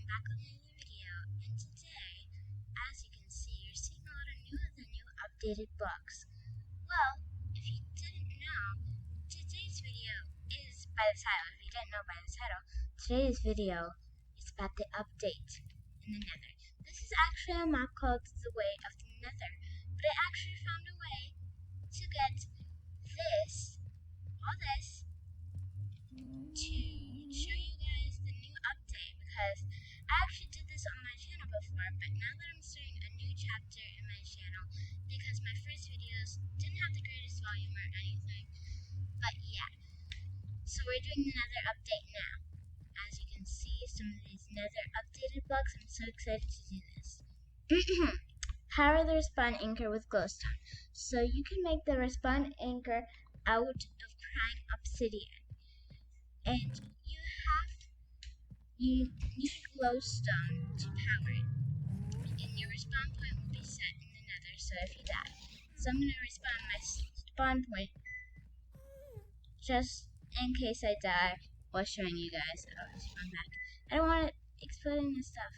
back with another video, and today, as you can see, you're seeing a lot of the new updated blocks. Well, if you didn't know, today's video is by the title. If you didn't know by the title, today's video is about the update in the nether. This is actually a map called The Way of the Nether, but I actually found a way to get all this, to show you guys the new update, because I actually did this on my channel before, but now that I'm starting a new chapter in my channel, because my first videos didn't have the greatest volume or anything, but yeah, so we're doing another update now. As you can see, some of these nether updated blocks, I'm so excited to do this. Power the respawn anchor with glowstone. So you can make the respawn anchor out of prime obsidian. And you need glowstone to power it. And your respawn point will be set in the nether, so if you die. So I'm going to respawn my spawn point just in case I die while showing you guys how to spawn back. I don't want it exploding and stuff.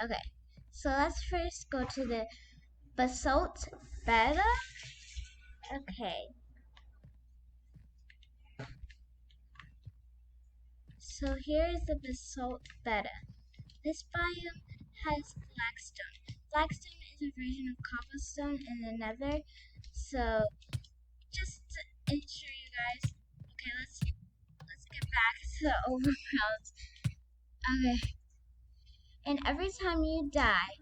Okay, so let's first go to the Basalt beta. Okay. So here is the Basalt beta. This biome has blackstone. Blackstone is a version of cobblestone in the nether. So just to ensure you guys, okay, let's get back to the overworld. Okay. And every time you die,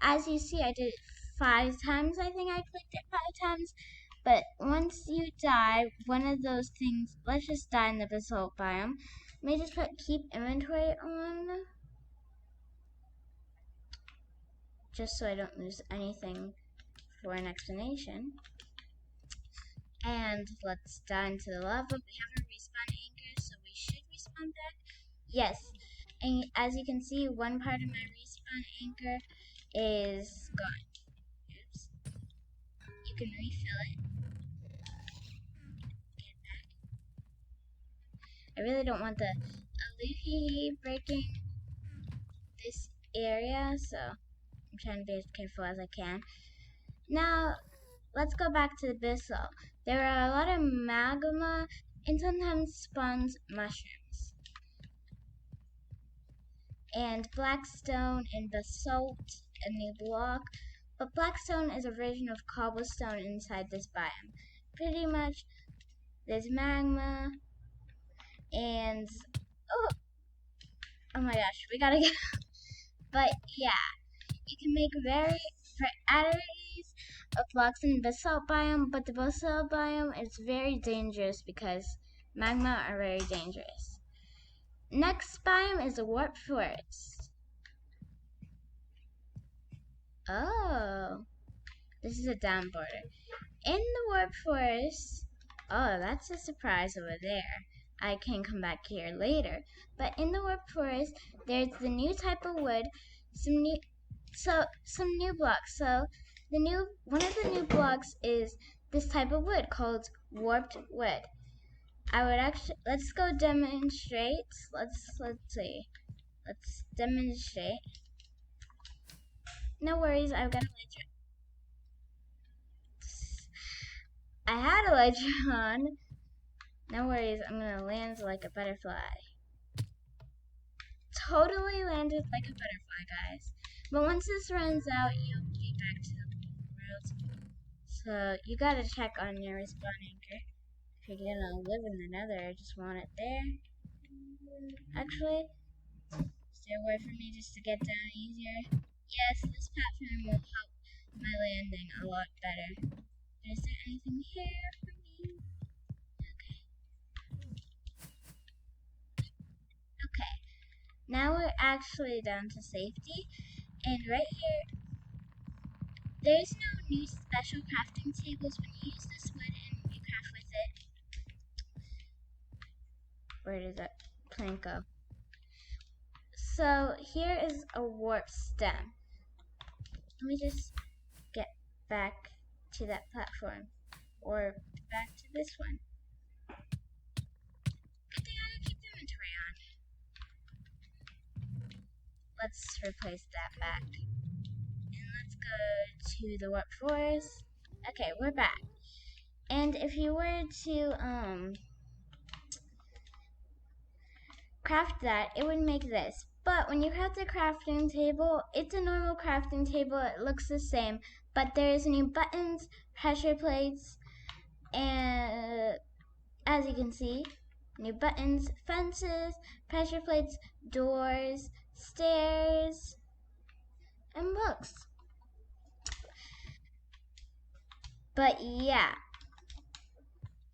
as you see, I did it 5 times. I think I clicked it 5 times. But once you die, one of those things, let's just die in the basalt biome. Let me just put keep inventory on, just so I don't lose anything for an explanation. And let's die into the lava. We have a respawn anchor, so we should respawn back. Yes, and as you can see, one part of my respawn anchor is gone. Oops. You can refill it. Get back. I really don't want the Aluhi breaking this area, so I'm trying to be as careful as I can. Now, let's go back to the Basalt. There are a lot of magma and sometimes spawns mushrooms. And blackstone and basalt, a new block. But blackstone is a version of cobblestone inside this biome. Pretty much, there's magma and oh my gosh, we gotta get. But yeah, you can make varieties of blocks in the basalt biome, but the basalt biome is very dangerous because magma are very dangerous. Next biome is the warp forest. Oh, this is a down border. In the warp forest, oh, that's a surprise over there. I can come back here later. But in the warp forest, there's the new type of wood, some new blocks. So one of the new blocks is this type of wood called warped wood. Let's go demonstrate. Let's see. Let's demonstrate. No worries, I've got a ledger. I had a ledger on. No worries, I'm gonna land like a butterfly. Totally landed like a butterfly, guys. But once this runs out, you'll be back to the world. So you gotta check on your respawn anchor. If you're gonna live in the nether, I just want it there. Actually, stay away from me just to get down easier. Yes, this platform will help my landing a lot better. But is there anything here for me? Okay. Now we're actually down to safety. And right here, there's no new special crafting tables. When you use this wood and you craft with it. Where did that plank go? So here is a warp stem. Let me just get back to that platform. Or back to this one. let's replace that back. And let's go to the warp forest. Okay, we're back. And if you were to craft that, it would make this. But when you craft the crafting table, it's a normal crafting table. It looks the same, but there's new buttons, pressure plates, and as you can see, new buttons, fences, pressure plates, doors, stairs, and books. But yeah,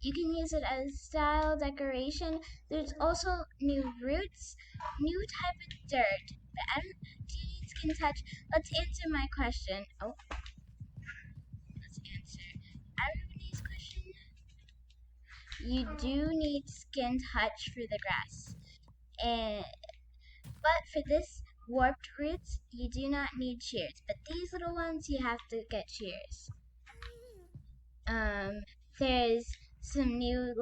you can use it as style decoration. There's also new roots, new type of dirt. But I don't, do you need skin touch? Let's answer my question. Oh, let's answer everybody's question. You do need skin touch for the grass. But for this warped roots, you do not need shears. But these little ones, you have to get shears. There's some new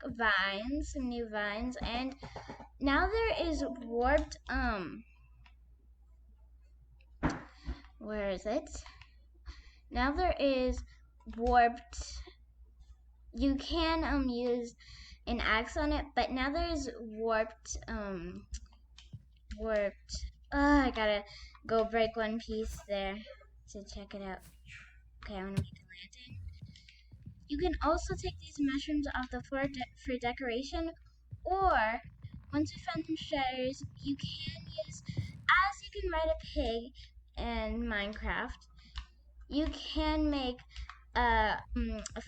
vines, some new vines, and now there is warped where is it? Now there is warped. You can use an axe on it, but now there's warped. Oh, I gotta go break one piece there to check it out. Okay, I want to make a lantern. You can also take these mushrooms off the floor for decoration, or once you find some shredders, you can use, as you can ride a pig in Minecraft, you can make a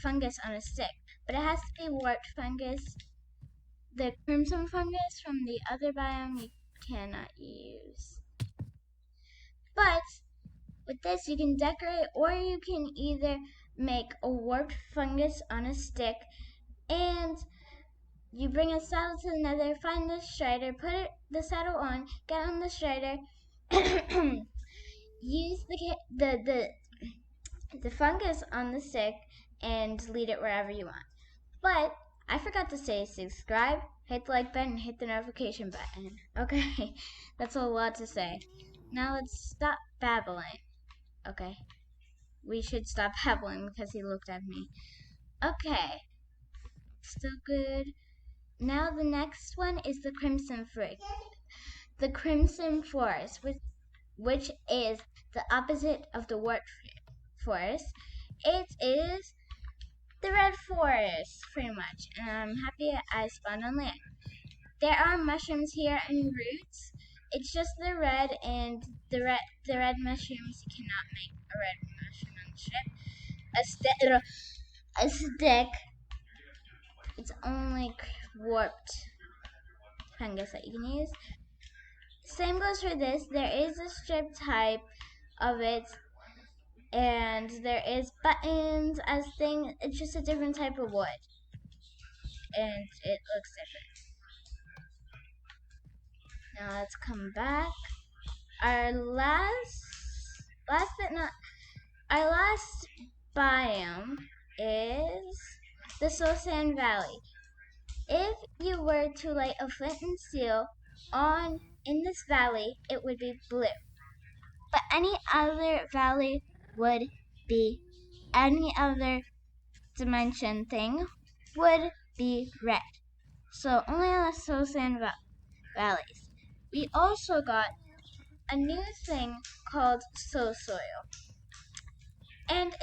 fungus on a stick, but it has to be warped fungus. The crimson fungus from the other biome you cannot use. But with this you can decorate, or you can either make a warped fungus on a stick, and you bring a saddle to the nether, find the strider, put the saddle on, get on the strider, use the fungus on the stick, and lead it wherever you want. But I forgot to say subscribe, hit the like button, hit the notification button. Okay, that's a lot to say. Now let's stop babbling. Okay, we should stop babbling because he looked at me. Okay, still good. Now the next one is the Crimson Forest, which is the opposite of the Warped Forest. It is the Red Forest, pretty much, and I'm happy I spawned on land. There are mushrooms here and roots. It's just the red, and the red mushrooms, you cannot make a red mushroom on the ship. A stick. It's only warped fungus that you can use. Same goes for this. There is a strip type of it, and there is buttons as thing. It's just a different type of wood, and it looks different. Now let's come back. Our last biome is the Soul Sand Valley. If you were to light a flint and steel in this valley, it would be blue. But any other valley would be, any other dimension thing would be red. So only on the Soul Sand Valleys. We also got a new thing called Soul Soil. And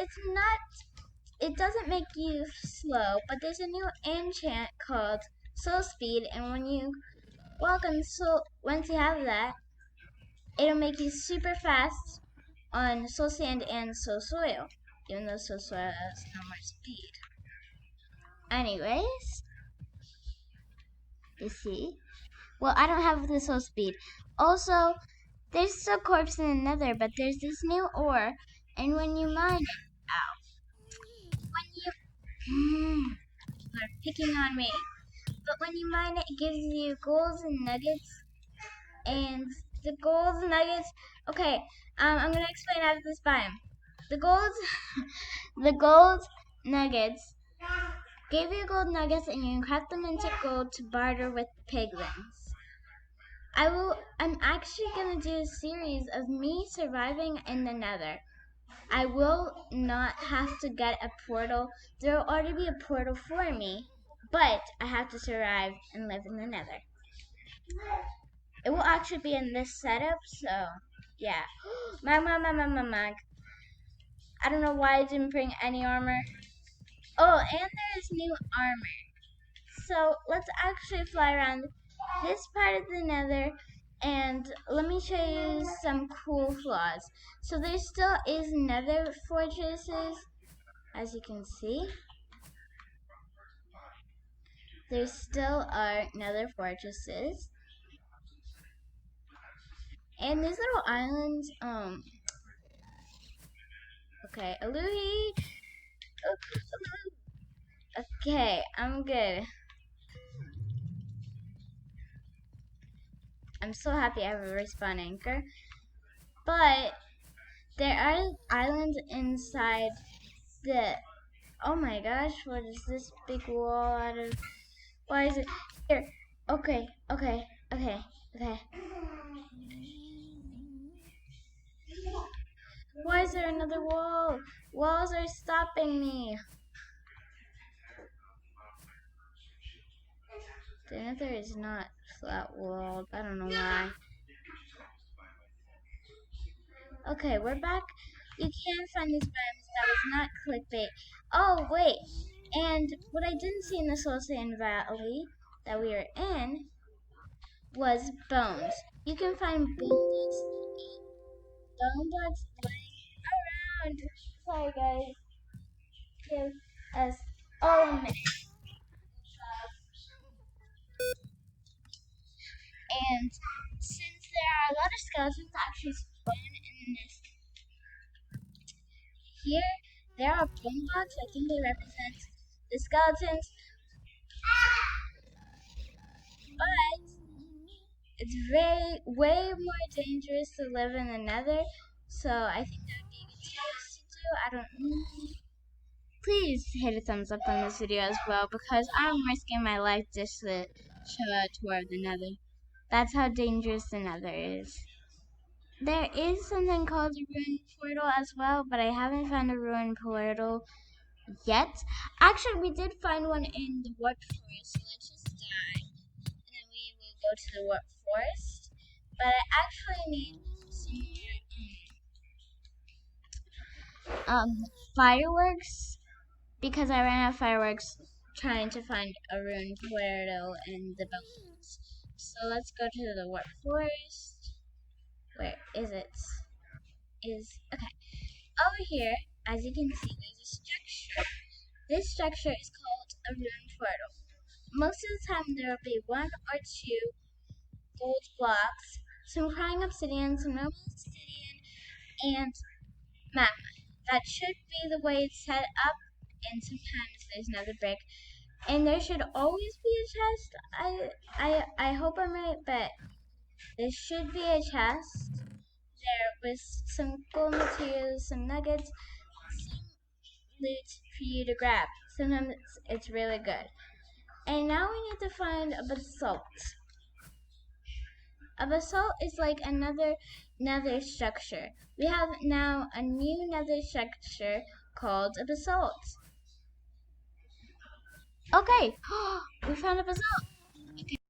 it doesn't make you slow, but there's a new enchant called Soul Speed, and when you walk on once you have that, it'll make you super fast on Soul Sand and Soul Soil, even though Soul Soil has no more speed. Anyways, you see? Well, I don't have the Soul Speed. Also, there's still corpse in the nether, but there's this new ore, and when you mine it, they're picking on me. But when you mine it, it gives you golds and nuggets. And the golds and nuggets, okay, I'm gonna explain out of this biome. The gold nuggets give you gold nuggets, and you can craft them into gold to barter with piglins. I'm actually gonna do a series of me surviving in the nether. I will not have to get a portal. There will already be a portal for me, but I have to survive and live in the nether. It will actually be in this setup, so yeah. Mag. I don't know why I didn't bring any armor. Oh, and there is new armor. So let's actually fly around this part of the nether and let me show you some cool flaws. So there still is nether fortresses, as you can see. There still are nether fortresses. And these little islands, okay, Aluhi. Okay, I'm good. I'm so happy I have a respawn anchor. But there are islands inside the, oh my gosh, what is this big wall out of, why is it here? Okay, okay, okay, okay. Why is there another wall? Walls are stopping me. The nether is not flat walled. I don't know why. Okay, we're back. You can find these biomes. That was not clickbait. Oh, wait. And what I didn't see in the Soul Sand Valley that we are in was bones. You can find bone blocks lying around. Sorry, guys. Give us all a minute. And since there are a lot of skeletons actually spawn in this here, there are bone blocks. I think they represent the skeletons, but it's way more dangerous to live in the nether. So I think that would be a good choice to do. I don't know. Please hit a thumbs up on this video as well because I'm risking my life just to show a tour of the nether. That's how dangerous the nether is. There is something called a ruin portal as well, but I haven't found a ruin portal yet. Actually, we did find one in the warp forest, so let's just die, and then we will go to the warp forest. But I actually need some fireworks because I ran out of fireworks trying to find a ruin portal in the mountains. So let's go to the warp forest. Where is it? Is okay. Over here, as you can see, there's a structure. This structure is called a ruin portal. Most of the time, there will be one or two gold blocks, some crying obsidian, some normal obsidian, and magma. That should be the way it's set up, and sometimes there's another brick. And there should always be a chest. I hope I'm right, but there should be a chest there with some gold materials, some nuggets, loot for you to grab. Sometimes it's really good. And now we need to find a basalt. A basalt is like another nether structure. We have now a new nether structure called a basalt. Okay, we found a basalt.